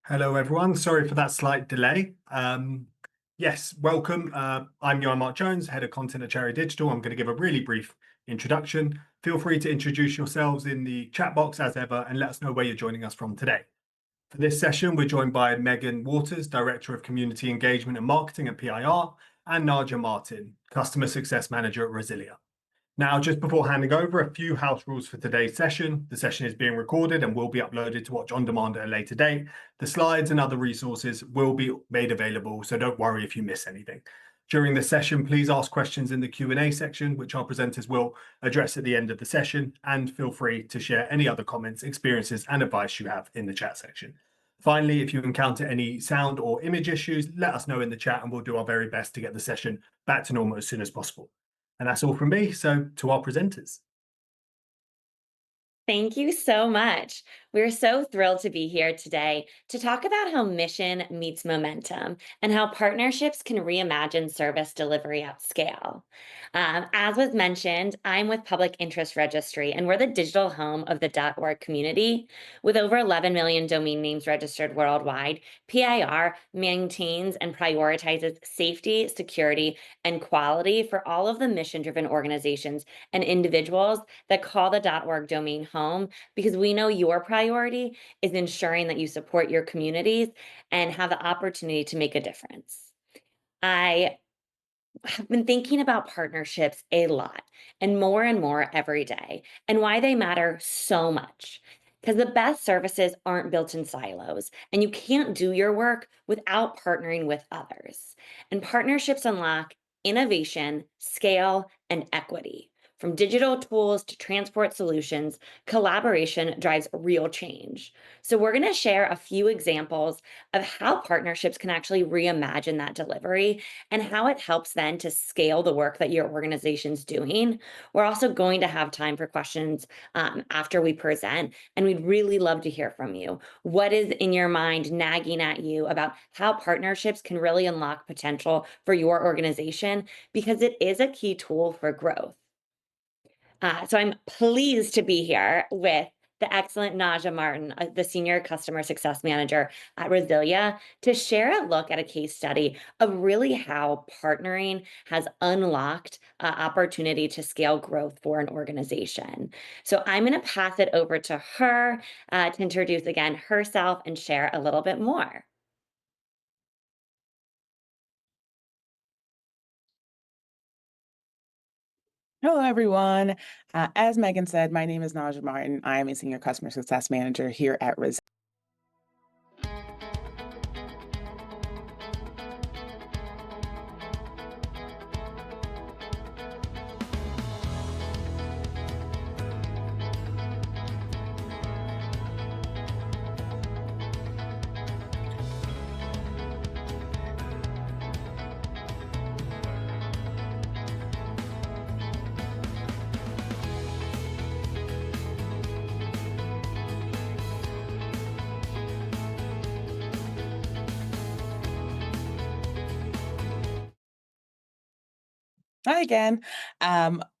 Hello, everyone. Sorry for that slight delay. Yes, welcome. I'm Johan Mark Jones, Head of Content at Cherry Digital. I'm going to give a really brief introduction. Feel free to introduce yourselves in the chat box as ever and let us know where you're joining us from today. For this session, we're joined by Megan Waters, Director of Community Engagement and Marketing at PIR, and Naja Martin, Customer Success Manager at Resilia. Now, just before handing over, a few house rules for today's session. The session is being recorded and will be uploaded to watch on demand at a later date. The slides and other resources will be made available, so don't worry if you miss anything. During the session, please ask questions in the Q&A section, which our presenters will address at the end of the session, and feel free to share any other comments, experiences, and advice you have in the chat section. Finally, if you encounter any sound or image issues, let us know in the chat and we'll do our very best to get the session back to normal as soon as possible. And that's all from me. So to our presenters. Thank you so much. We're so thrilled to be here today to talk about how mission meets momentum and how partnerships can reimagine service delivery at scale. As was mentioned, I'm with Public Interest Registry, and we're the digital home of the .org community. With over 11 million domain names registered worldwide, PIR maintains and prioritizes safety, security, and quality for all of the mission-driven organizations and individuals that call the .org domain home, because we know your priority is ensuring that you support your communities and have the opportunity to make a difference. I have been thinking about partnerships a lot and more every day, and why they matter so much. Because the best services aren't built in silos, and you can't do your work without partnering with others. And partnerships unlock innovation, scale, and equity. From digital tools to transport solutions, collaboration drives real change. So, we're going to share a few examples of how partnerships can actually reimagine that delivery and how it helps then to scale the work that your organization's doing. We're also going to have time for questions after we present, and we'd really love to hear from you. What is in your mind nagging at you about how partnerships can really unlock potential for your organization? Because it is a key tool for growth. So I'm pleased to be here with the excellent Naja Martin, the Senior Customer Success Manager at Resilia, to share a look at a case study of really how partnering has unlocked opportunity to scale growth for an organization. So I'm going to pass it over to her to introduce again herself and share a little bit more. Hello, everyone. As Megan said, my name is Naja Martin. I am a senior customer success manager here at Res. Hi again.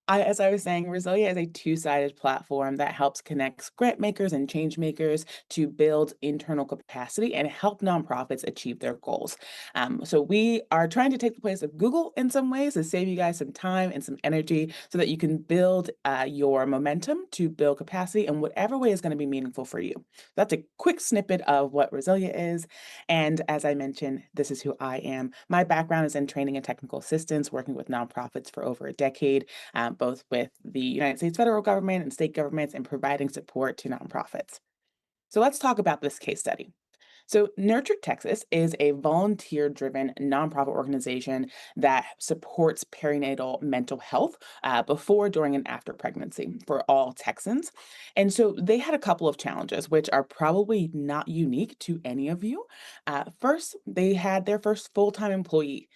As I was saying, Resilia is a two-sided platform that helps connect grant makers and change makers to build internal capacity and help nonprofits achieve their goals. So we are trying to take the place of Google in some ways to save you guys some time and some energy so that you can build your momentum to build capacity in whatever way is going to be meaningful for you. That's a quick snippet of what Resilia is. And as I mentioned, this is who I am. My background is in training and technical assistance, working with nonprofits for over a decade, both with the United States federal government and state governments, and providing support to nonprofits. So let's talk about this case study. So, Nurture Texas is a volunteer driven nonprofit organization that supports perinatal mental health before, during, and after pregnancy for all Texans. And so they had a couple of challenges, which are probably not unique to any of you. First, they had their first full time employee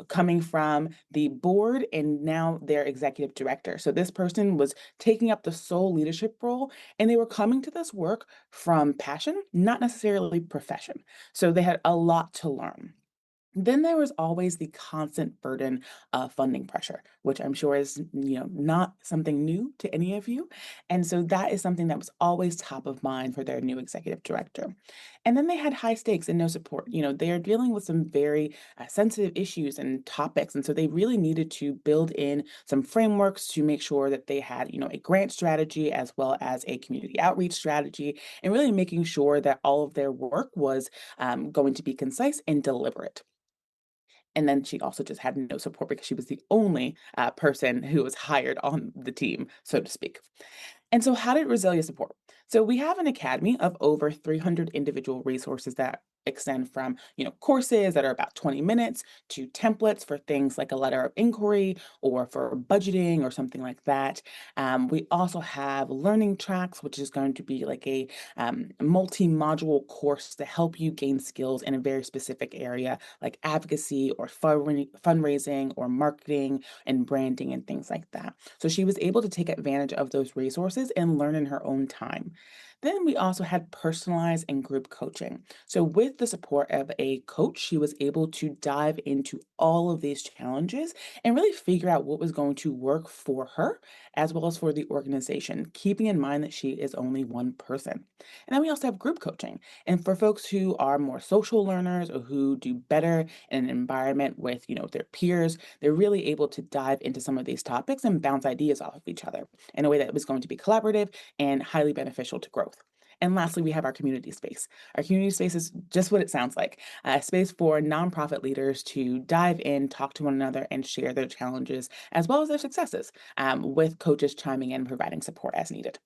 coming from the board and now their executive director. So, this person was taking up the sole leadership role, and they were coming to this work from passion, not necessarily profession. So they had a lot to learn. Then there was always the constant burden of funding pressure, which I'm sure is, not something new to any of you. And so that is something that was always top of mind for their new executive director. And then they had high stakes and no support. They are dealing with some very sensitive issues and topics. And so they really needed to build in some frameworks to make sure that they had, a grant strategy as well as a community outreach strategy, and really making sure that all of their work was going to be concise and deliberate. And then she also just had no support because she was the only person who was hired on the team, so to speak. And so, how did Resilia support? So, we have an academy of over 300 individual resources that extend from courses that are about 20 minutes to templates for things like a letter of inquiry or for budgeting or something like that. We also have learning tracks, which is going to be like a multi-module course to help you gain skills in a very specific area like advocacy or fundraising or marketing and branding and things like that. So she was able to take advantage of those resources and learn in her own time. Then we also had personalized and group coaching. So, with the support of a coach, she was able to dive into all of these challenges and really figure out what was going to work for her as well as for the organization, keeping in mind that she is only one person. And then we also have group coaching. And for folks who are more social learners or who do better in an environment with, their peers, they're really able to dive into some of these topics and bounce ideas off of each other in a way that was going to be collaborative and highly beneficial to growth. And lastly, we have our community space. Our community space is just what it sounds like, a space for nonprofit leaders to dive in, talk to one another, and share their challenges as well as their successes, with coaches chiming in and providing support as needed.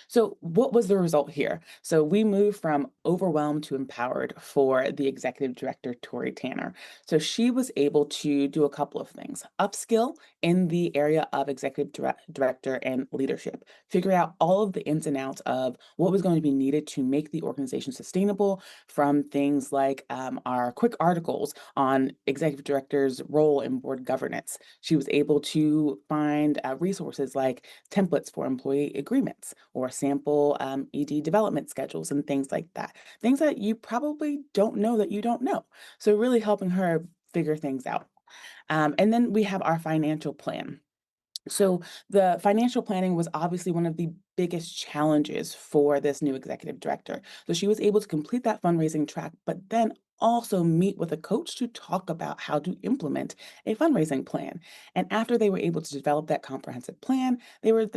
So, what was the result here? So, we moved from overwhelmed to empowered for the executive director, Tori Tanner. So, she was able to do a couple of things: upskill in the area of executive director and leadership, figure out all of the ins and outs of what was going to be needed to make the organization sustainable, from things like our quick articles on executive director's role in board governance. She was able to find resources like templates for employee agreements or sample ED development schedules and things like that. Things that you probably don't know that you don't know. So, really helping her figure things out. And then we have our financial plan. So the financial planning was obviously one of the biggest challenges for this new executive director. So she was able to complete that fundraising track, but then also meet with a coach to talk about how to implement a fundraising plan. And after they were able to develop that comprehensive plan,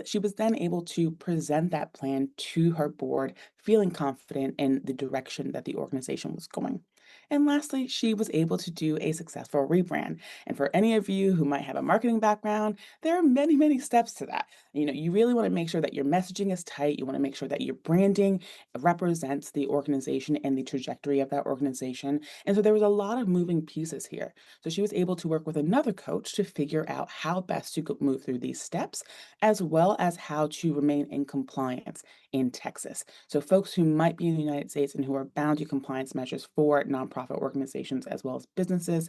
she was then able to present that plan to her board, feeling confident in the direction that the organization was going. And lastly, she was able to do a successful rebrand. And for any of you who might have a marketing background, there are many, many steps to that. You really want to make sure that your messaging is tight. You want to make sure that your branding represents the organization and the trajectory of that organization. And so there was a lot of moving pieces here. So she was able to work with another coach to figure out how best to move through these steps, as well as how to remain in compliance in Texas. So folks who might be in the United States and who are bound to compliance measures for nonprofit organizations as well as businesses,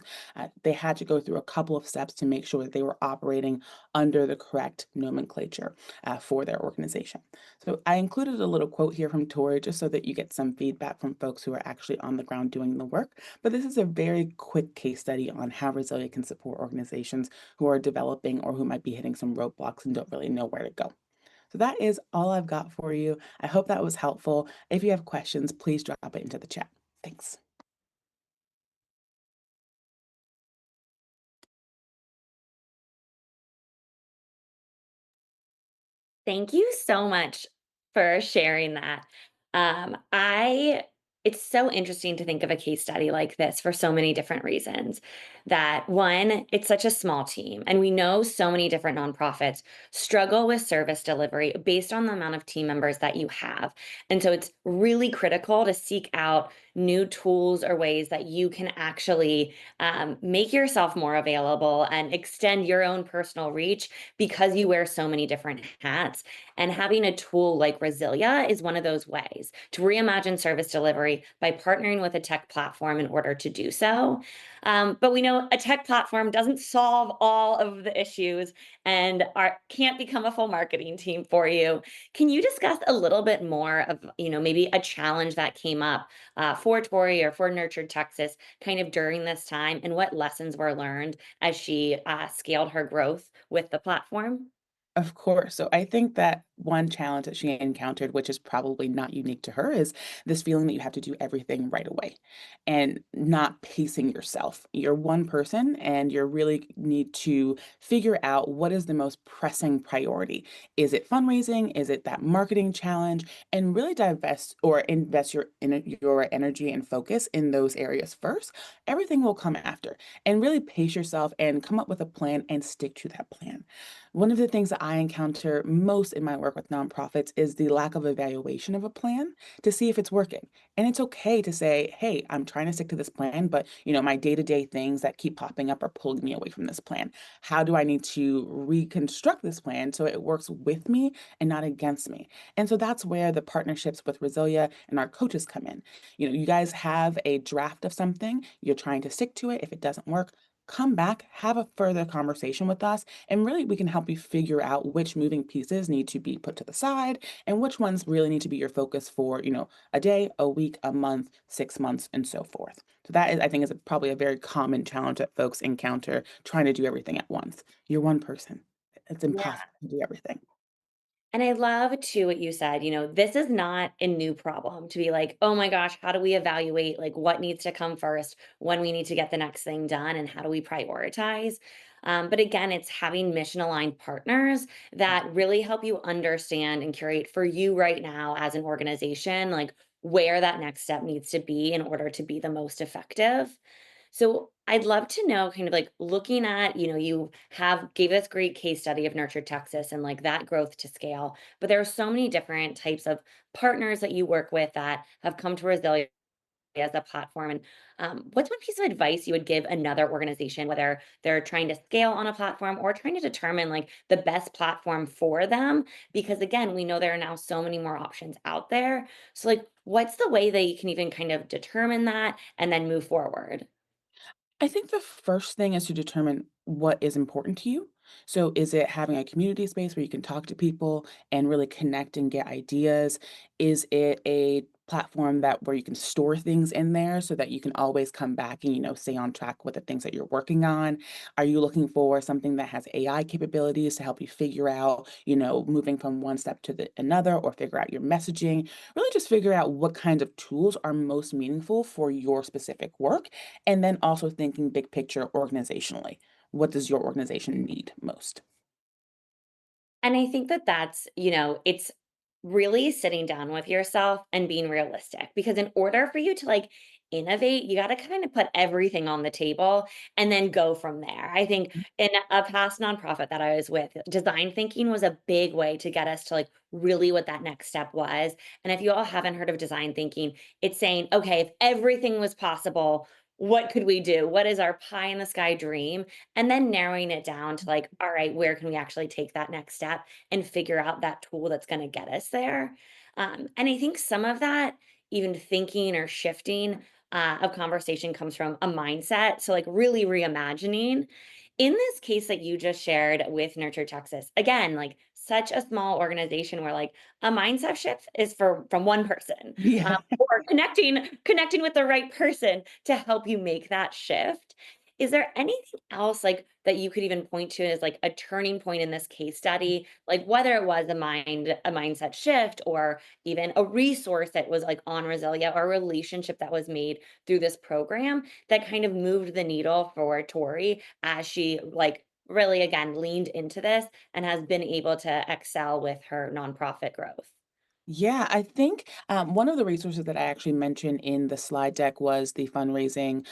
they had to go through a couple of steps to make sure that they were operating under the correct nomenclature for their organization. So I included a little quote here from Tori just so that you get some feedback from folks who are actually on the ground doing the work. But this is a very quick case study on how Resilia can support organizations who are developing or who might be hitting some roadblocks and don't really know where to go. So that is all I've got for you. I hope that was helpful. If you have questions, please drop it into the chat. Thanks. Thank you so much for sharing that. I It's so interesting to think of a case study like this for so many different reasons. That one, it's such a small team, and we know so many different nonprofits struggle with service delivery based on the amount of team members that you have. And so it's really critical to seek out new tools or ways that you can actually make yourself more available and extend your own personal reach because you wear so many different hats. And having a tool like Resilia is one of those ways to reimagine service delivery by partnering with a tech platform in order to do so. But we know a tech platform doesn't solve all of the issues and can't become a full marketing team for you. Can you discuss a little bit more of, maybe a challenge that came up for Tori or for Nurtured Texas kind of during this time and what lessons were learned as she scaled her growth with the platform? Of course. So I think that one challenge that she encountered, which is probably not unique to her, is this feeling that you have to do everything right away and not pacing yourself. You're one person and you really need to figure out what is the most pressing priority. Is it fundraising? Is it that marketing challenge? And really divest or invest your energy and focus in those areas first. Everything will come after. And really pace yourself and come up with a plan and stick to that plan. One of the things that I encounter most in my work with nonprofits is the lack of evaluation of a plan to see if it's working. And it's okay to say, hey, I'm trying to stick to this plan, but my day-to-day things that keep popping up are pulling me away from this plan. How do I need to reconstruct this plan so it works with me and not against me? And so that's where the partnerships with Resilia and our coaches come in. You guys have a draft of something, you're trying to stick to it. If it doesn't work, come back, have a further conversation with us, and really we can help you figure out which moving pieces need to be put to the side and which ones really need to be your focus for, a day, a week, a month, 6 months, and so forth. So that is, I think, is probably a very common challenge that folks encounter trying to do everything at once. You're one person. It's impossible to do everything. And I love too what you said, this is not a new problem to be like, oh my gosh, how do we evaluate like what needs to come first, when we need to get the next thing done, and how do we prioritize? But again, it's having mission aligned partners that really help you understand and curate for you right now as an organization, like where that next step needs to be in order to be the most effective. So I'd love to know kind of like looking at, you have gave us great case study of Nurtured Texas and like that growth to scale, but there are so many different types of partners that you work with that have come to Resilient as a platform. And what's one piece of advice you would give another organization, whether they're trying to scale on a platform or trying to determine like the best platform for them? Because again, we know there are now so many more options out there. So like, what's the way that you can even kind of determine that and then move forward? I think the first thing is to determine what is important to you. So, is it having a community space where you can talk to people and really connect and get ideas? Is it a platform that where you can store things in there so that you can always come back and stay on track with the things that you're working on? Are you looking for something that has AI capabilities to help you figure out, moving from one step to another, or figure out your messaging? Really, just figure out what kinds of tools are most meaningful for your specific work, and then also thinking big picture organizationally. What does your organization need most? And I think that that's, it's really sitting down with yourself and being realistic because in order for you to like innovate, you got to kind of put everything on the table and then go from there. I think in a past nonprofit that I was with, design thinking was a big way to get us to like really what that next step was. And if you all haven't heard of design thinking, it's saying, okay, if everything was possible, what could we do? What is our pie in the sky dream? And then narrowing it down to like, all right, where can we actually take that next step and figure out that tool that's going to get us there? And I think some of that, even thinking or shifting of conversation, comes from a mindset. So, like, really reimagining. In this case that you just shared with Nurture Texas, again, like such a small organization where like a mindset shift is from one person, Yeah. or connecting with the right person to help you make that shift. Is there anything else like that you could even point to as like a turning point in this case study? Like whether it was a mindset shift or even a resource that was like on Resilia or a relationship that was made through this program that kind of moved the needle for Tori as she like really again leaned into this and has been able to excel with her nonprofit growth. Yeah, I think one of the resources that I actually mentioned in the slide deck was the fundraising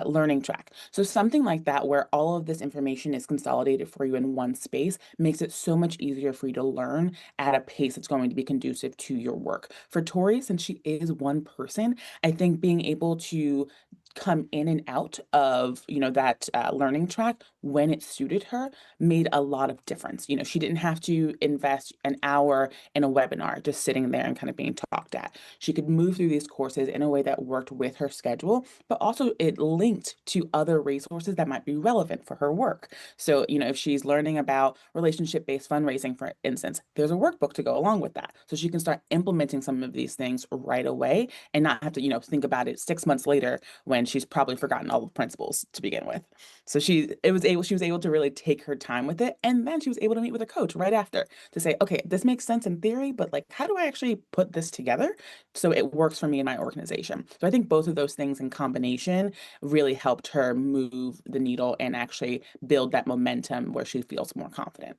learning track. So, something like that, where all of this information is consolidated for you in one space, makes it so much easier for you to learn at a pace that's going to be conducive to your work. For Tori, since she is one person, I think being able to come in and out of that learning track when it suited her made a lot of difference. She didn't have to invest an hour in a webinar just sitting there and kind of being talked at. She could move through these courses in a way that worked with her schedule, but also it linked to other resources that might be relevant for her work. So, if she's learning about relationship-based fundraising, for instance, there's a workbook to go along with that. So she can start implementing some of these things right away and not have to, think about it 6 months later when she's probably forgotten all the principles to begin with. So she was able to really take her time with it. And then she was able to meet with a coach right after to say, okay, this makes sense in theory, but like, how do I actually put this together so it works for me and my organization? So I think both of those things in combination really helped her move the needle and actually build that momentum where she feels more confident.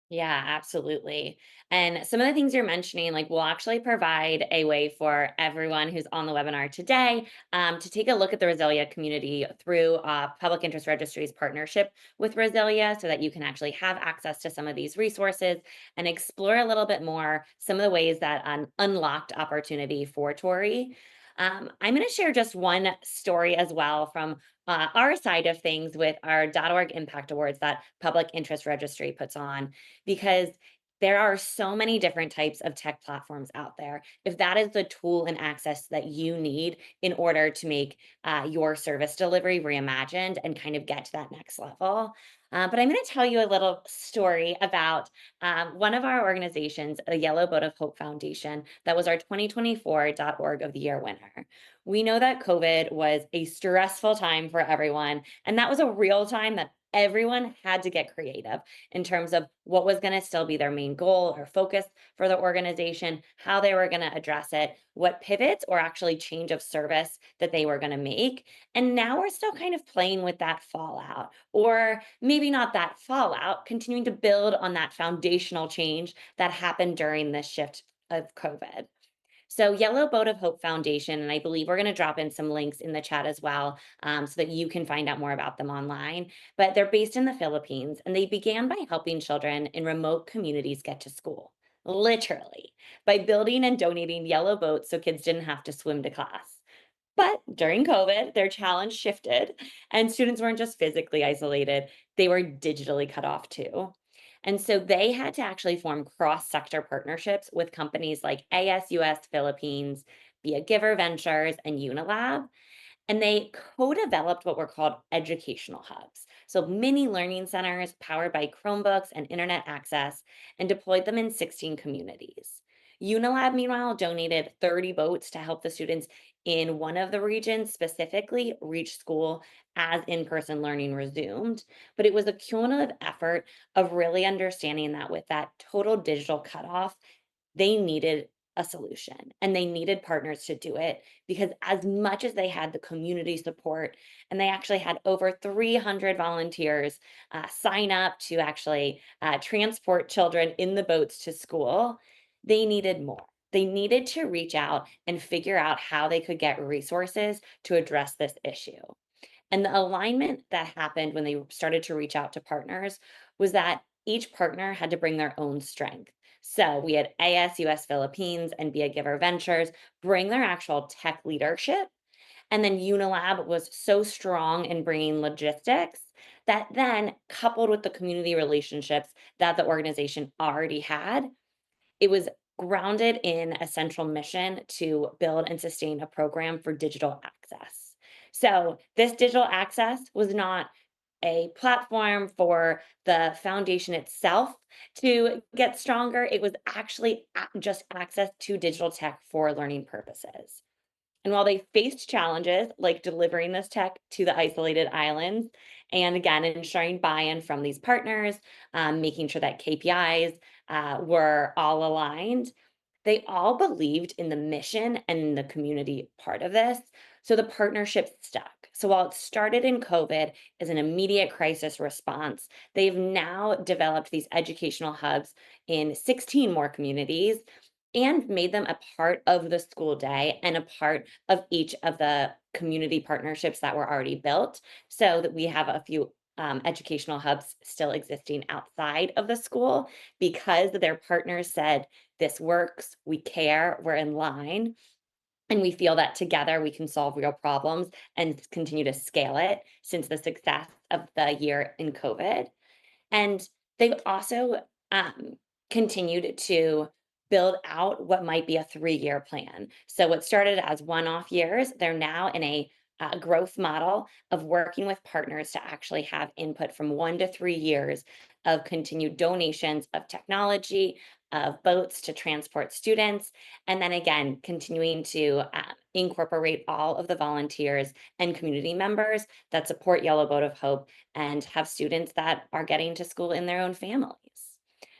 Yeah, absolutely. And some of the things you're mentioning, like we'll actually provide a way for everyone who's on the webinar today to take a look at the Resilia community through Public Interest Registry's partnership with Resilia so that you can actually have access to some of these resources and explore a little bit more some of the ways that unlocked opportunity for Tori. I'm going to share just one story as well from our side of things with our .org Impact Awards that Public Interest Registry puts on because there are so many different types of tech platforms out there. If that is the tool and access that you need in order to make your service delivery reimagined and kind of get to that next level. But I'm going to tell you a little story about one of our organizations, the Yellow Boat of Hope Foundation, that was our 2024 .org of the Year winner. We know that COVID was a stressful time for everyone, and that was a real time that everyone had to get creative in terms of what was going to still be their main goal or focus for the organization, how they were going to address it, what pivots or actually change of service that they were going to make. And now we're still kind of playing with that fallout, or maybe not that fallout, continuing to build on that foundational change that happened during this shift of COVID. So, Yellow Boat of Hope Foundation, and I believe we're going to drop in some links in the chat as well so that you can find out more about them online. But they're based in the Philippines, and they began by helping children in remote communities get to school, literally, by building and donating yellow boats so kids didn't have to swim to class. But during COVID, their challenge shifted, and students weren't just physically isolated, they were digitally cut off too. And so they had to actually form cross sector partnerships with companies like ASUS Philippines, Be a Giver Ventures, and Unilab. And they co developed what were called educational hubs. So, mini learning centers powered by Chromebooks and internet access, and deployed them in 16 communities. Unilab, meanwhile, donated 30 boats to help the students in one of the regions specifically reach school as in person learning resumed. But it was a cumulative effort of really understanding that with that total digital cutoff, they needed a solution and they needed partners to do it because as much as they had the community support and they actually had over 300 volunteers sign up to actually transport children in the boats to school, they needed more. They needed to reach out and figure out how they could get resources to address this issue. And the alignment that happened when they started to reach out to partners was that each partner had to bring their own strength. So we had ASUS Philippines and Be a Giver Ventures bring their actual tech leadership. And then Unilab was so strong in bringing logistics that then, coupled with the community relationships that the organization already had, it was grounded in a central mission to build and sustain a program for digital access. So, this digital access was not a platform for the foundation itself to get stronger. It was actually just access to digital tech for learning purposes. And while they faced challenges like delivering this tech to the isolated islands, and again, ensuring buy in from these partners, making sure that KPIs were all aligned, they all believed in the mission and in the community part of this. So the partnership stuck. So while it started in COVID as an immediate crisis response, they've now developed these educational hubs in 16 more communities and made them a part of the school day and a part of each of the community partnerships that were already built so that we have a few educational hubs still existing outside of the school because their partners said, this works, we care, we're in line. And we feel that together we can solve real problems and continue to scale it since the success of the year in COVID. And they've also continued to build out what might be a 3-year plan. So, what started as one off years, they're now in a growth model of working with partners to actually have input from 1 to 3 years of continued donations of technology, of boats to transport students, and then again, continuing to incorporate all of the volunteers and community members that support Yellow Boat of Hope and have students that are getting to school in their own families.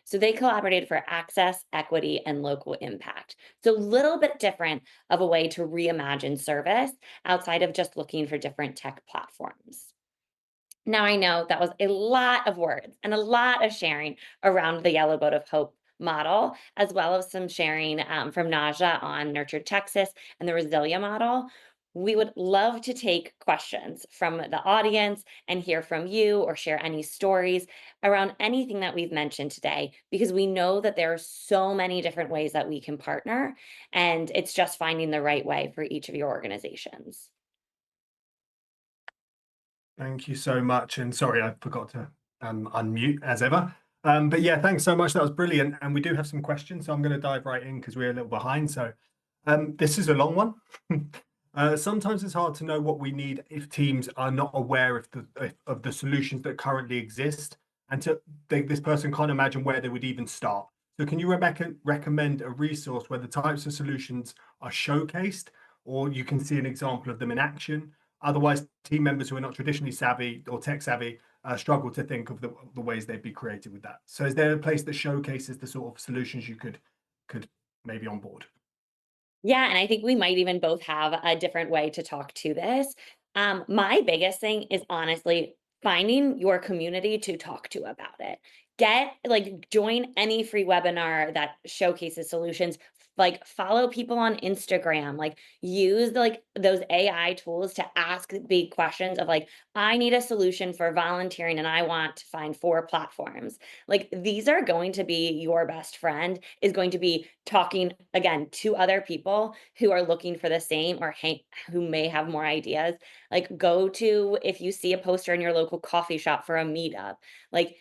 So they collaborated for access, equity, and local impact. So a little bit different of a way to reimagine service outside of just looking for different tech platforms. Now, I know that was a lot of words and a lot of sharing around the Yellow Boat of Hope model, as well as some sharing from Naja on Nurtured Texas and the Resilia model. We would love to take questions from the audience and hear from you or share any stories around anything that we've mentioned today, because we know that there are so many different ways that we can partner, and it's just finding the right way for each of your organizations. Thank you so much. And sorry, I forgot to unmute as ever. But yeah, thanks so much. That was brilliant. And we do have some questions, so I'm going to dive right in because we're a little behind. So this is a long one. Sometimes it's hard to know what we need if teams are not aware of the solutions that currently exist, and this person can't imagine where they would even start. So can you, Rebecca, recommend a resource where the types of solutions are showcased, or you can see an example of them in action? Otherwise, team members who are not traditionally savvy or tech savvy struggle to think of the ways they'd be creative with that. So is there a place that showcases the sort of solutions you could maybe on board? Yeah, and I think we might even both have a different way to talk to this. My biggest thing is honestly finding your community to talk to about it. Join any free webinar that showcases solutions. Like follow people on Instagram. Like use those AI tools to ask big questions of like, I need a solution for volunteering and I want to find 4 platforms. Like these are going to be your best friend, is going to be talking again to other people who are looking for the same or who may have more ideas. Like go to, if you see a poster in your local coffee shop for a meetup, like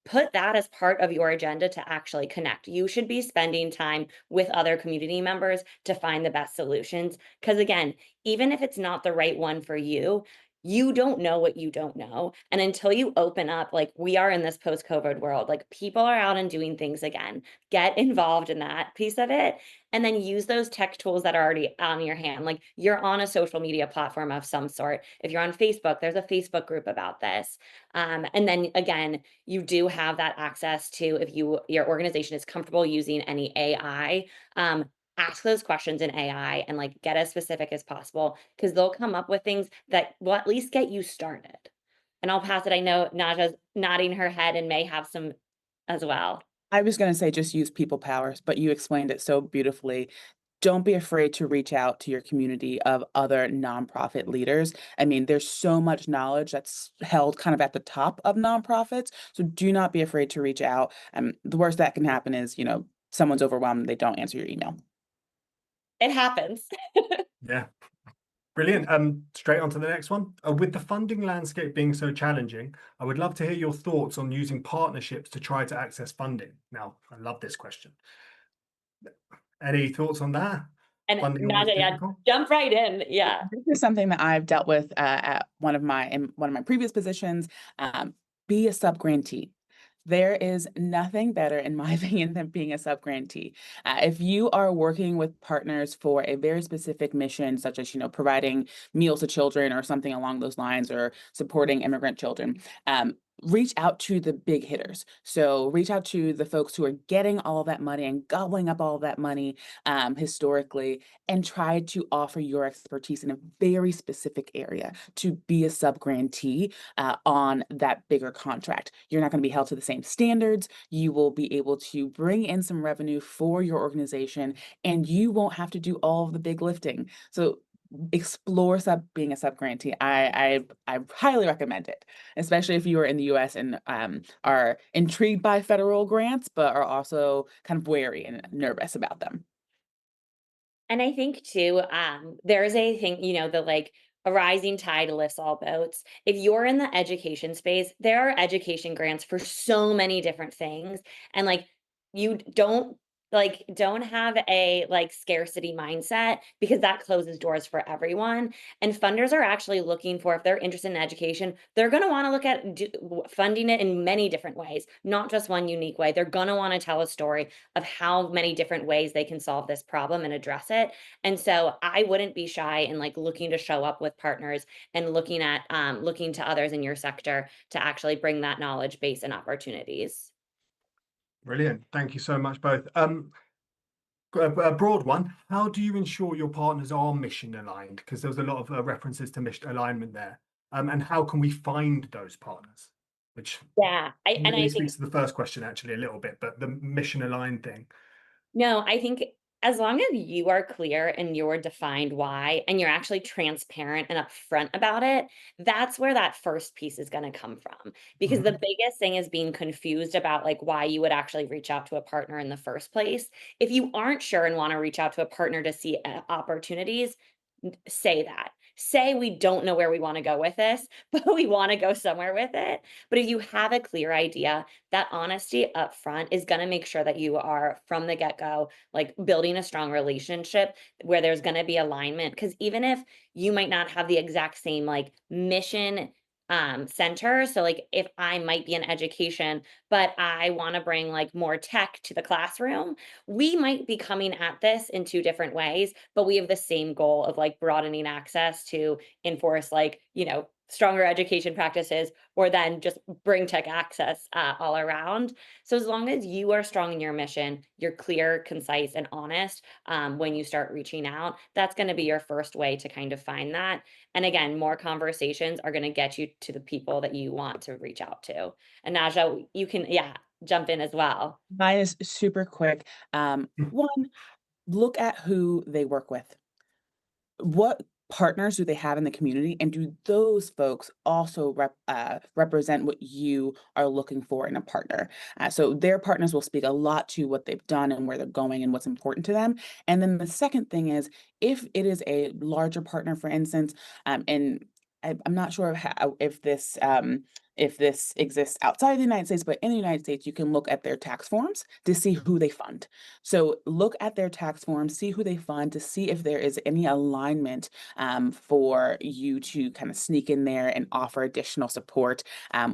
put that as part of your agenda to actually connect. You should be spending time with other community members to find the best solutions. Because again, even if it's not the right one for you, you don't know what you don't know. And until you open up, like we are in this post COVID world, like people are out and doing things again. Get involved in that piece of it. And then use those tech tools that are already on your hand. Like you're on a social media platform of some sort. If you're on Facebook, there's a Facebook group about this. And then again, you do have that access to, if your organization is comfortable using any AI, ask those questions in AI and like get as specific as possible, because they'll come up with things that will at least get you started. And I'll pass it. I know Naja's nodding her head and may have some as well. I was going to say just use people powers, but you explained it so beautifully. Don't be afraid to reach out to your community of other nonprofit leaders. I mean, there's so much knowledge that's held kind of at the top of nonprofits. So do not be afraid to reach out. The worst that can happen is, someone's overwhelmed, they don't answer your email. It happens. Yeah. Brilliant. Straight on to the next one. With the funding landscape being so challenging, I would love to hear your thoughts on using partnerships to try to access funding. Now, I love this question. Any thoughts on that? And Funding always Naja, yeah, difficult? jump right in. Yeah. This is something that I've dealt with in one of my previous positions. Be a sub-grantee. There is nothing better, in my opinion, than being a sub-grantee. If you are working with partners for a very specific mission, such as providing meals to children or something along those lines, or supporting immigrant children, reach out to the big hitters. So reach out to the folks who are getting all of that money and gobbling up all of that money historically, and try to offer your expertise in a very specific area to be a sub-grantee on that bigger contract. You're not going to be held to the same standards. You will be able to bring in some revenue for your organization, and you won't have to do all of the big lifting. So explore being a sub-grantee. I highly recommend it, especially if you are in the US and are intrigued by federal grants, but are also kind of wary and nervous about them. And I think too, there's a thing, the like a rising tide lifts all boats. If you're in the education space, there are education grants for so many different things. And like you don't have a like scarcity mindset because that closes doors for everyone. And funders are actually looking for, if they're interested in education, they're going to want to look at funding it in many different ways, not just one unique way. They're going to want to tell a story of how many different ways they can solve this problem and address it. And so I wouldn't be shy in like looking to show up with partners and looking to others in your sector to actually bring that knowledge base and opportunities. Brilliant. Thank you so much, both. A broad one. How do you ensure your partners are mission aligned? Because there was a lot of references to mission alignment there. And how can we find those partners? Which Yeah, I really think speaks to the first question actually a little bit, but the mission aligned thing. no, I think as long as you are clear in your defined why and you're actually transparent and upfront about it, that's where that first piece is going to come from. Because the Mhm. biggest thing is being confused about like why you would actually reach out to a partner in the first place. If you aren't sure and want to reach out to a partner to see opportunities, say that. Say we don't know where we want to go with this, but we want to go somewhere with it. But if you have a clear idea, that honesty up front is going to make sure that you are from the get-go like building a strong relationship where there's going to be alignment, because even if you might not have the exact same like mission center, so like if I might be in education but I want to bring like more tech to the classroom, we might be coming at this in two different ways, but we have the same goal of like broadening access to enforce like, stronger education practices, or then just bring tech access all around. So as long as you are strong in your mission, you're clear, concise, and honest when you start reaching out, that's going to be your first way to kind of find that. And again, more conversations are going to get you to the people that you want to reach out to. And Naja, you can, yeah, jump in as well. Mine is super quick. One, look at who they work with. What partners do they have in the community, and do those folks also represent what you are looking for in a partner? So their partners will speak a lot to what they've done and where they're going and what's important to them. And then the second thing is, if it is a larger partner, for instance, and I'm not sure of if this exists outside of the United States, but in the United States, you can look at their tax forms to see who they fund. So look at their tax forms, see who they fund, to see if there is any alignment for you to kind of sneak in there and offer additional support,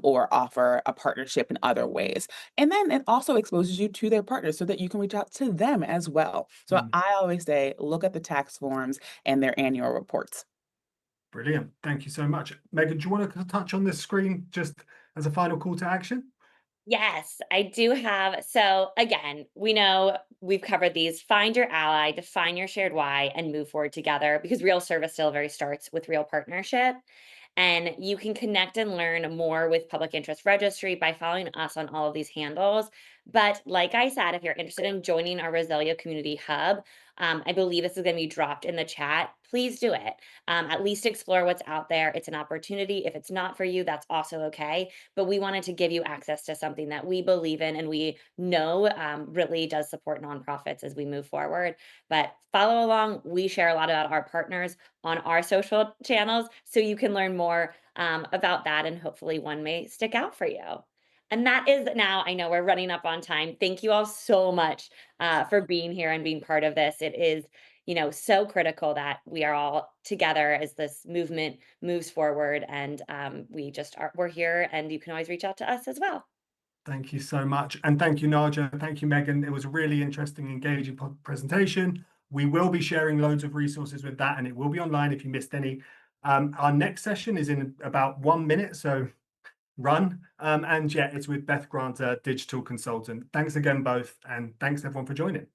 or offer a partnership in other ways. And then it also exposes you to their partners so that you can reach out to them as well. So Mm. I always say, look at the tax forms and their annual reports. Brilliant. Thank you so much. Megan, do you want to touch on this screen just as a final call to action? Yes, I do have. So again, we know we've covered these: find your ally, define your shared why, and move forward together, because real service still very starts with real partnership. And you can connect and learn more with Public Interest Registry by following us on all of these handles. But like I said, if you're interested in joining our Resilio Community Hub, I believe this is going to be dropped in the chat. Please do it. At least explore what's out there. It's an opportunity. If it's not for you, that's also okay. But we wanted to give you access to something that we believe in and we know really does support nonprofits as we move forward. But follow along. We share a lot about our partners on our social channels, so you can learn more about that, and hopefully one may stick out for you. And that is now, I know we're running up on time. Thank you all so much for being here and being part of this. It is, so critical that we are all together as this movement moves forward. And we're here, and you can always reach out to us as well. Thank you so much. And thank you, Naja. Thank you, Megan. It was a really interesting, engaging presentation. We will be sharing loads of resources with that, and it will be online if you missed any. Our next session is in about 1 minute, so run. And yeah, it's with Beth Grant, a digital consultant. Thanks again, both, and thanks everyone for joining.